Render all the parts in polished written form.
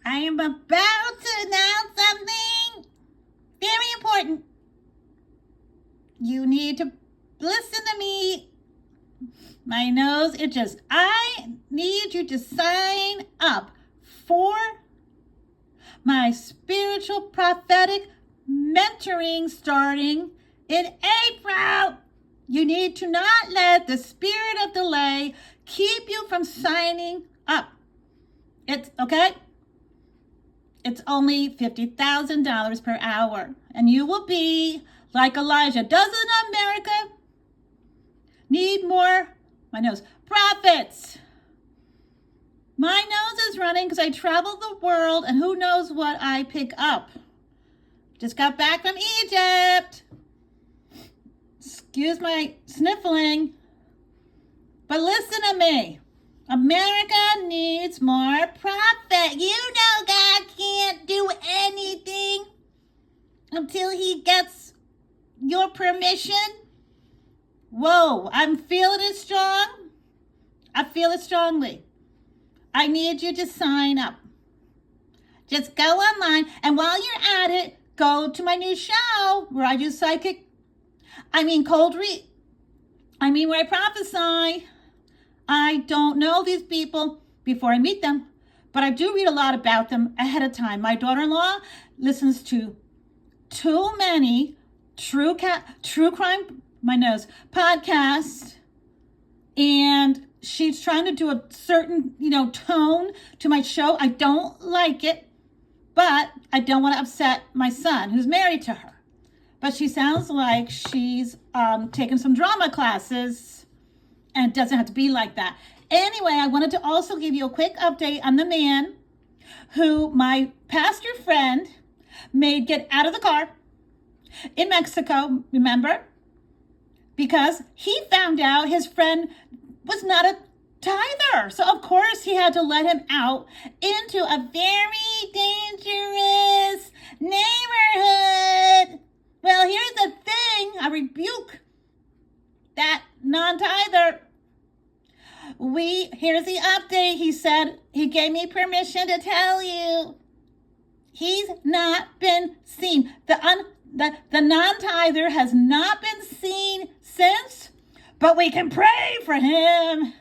I am about to announce something very important. You need to listen to me. My nose itches. I need you to sign up for my spiritual prophetic mentoring starting in April. You need to not let the spirit of delay keep you from signing up. It's okay. It's only $50,000 per hour, and you will be like Elijah. Doesn't America need more? My nose. Prophets. My nose is running because I travel the world, and who knows what I pick up. Just got back from Egypt. Excuse my sniffling. But listen to me. America needs more prophet. You know God can't do anything until he gets your permission. Whoa, I'm feeling it strong. I feel it strongly. I need you to sign up. Just go online, and while you're at it, go to my new show where I do where I prophesy. I don't know these people before I meet them, but I do read a lot about them ahead of time. My daughter-in-law listens to too many true crime, my nose, podcasts, and she's trying to do a certain, tone to my show. I don't like it, but I don't want to upset my son who's married to her. But she sounds like she's taken some drama classes, and it doesn't have to be like that. Anyway, I wanted to also give you a quick update on the man who my pastor friend made get out of the car in Mexico, remember? Because he found out his friend was not a tither. So, of course, he had to let him out into a very dangerous neighborhood. Well, here's the thing. I rebuke that non-tither. Here's the update. He said he gave me permission to tell you. He's not been seen. The non-tither has not been seen since, but we can pray for him.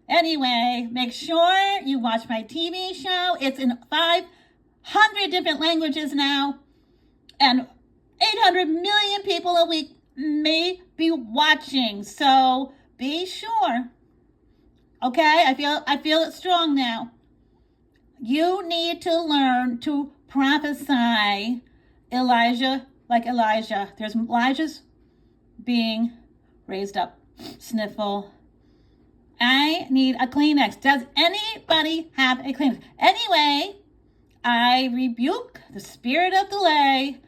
Anyway, make sure you watch my TV show. It's in 500 different languages now, and 800 million people a week may be watching. So be sure. Okay, I feel it strong now. You need to learn to prophesy Elijah like Elijah. There's Elijah's being raised up. Sniffle. I need a Kleenex. Does anybody have a Kleenex? Anyway, I rebuke the spirit of delay.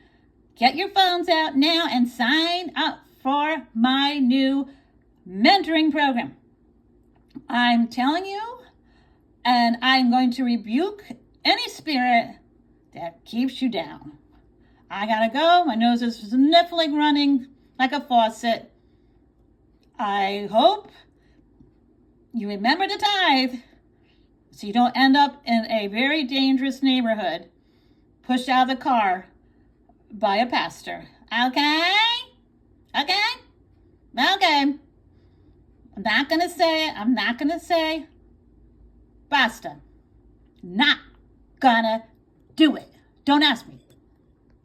Get your phones out now and sign up for my new mentoring program. I'm telling you, and I'm going to rebuke any spirit that keeps you down. I gotta go. My nose is sniffling, running like a faucet. I hope you remember to tithe so you don't end up in a very dangerous neighborhood, pushed out of the car by a pastor. Okay? I'm not going to say it. I'm not going to say basta. Not gonna do it. Don't ask me.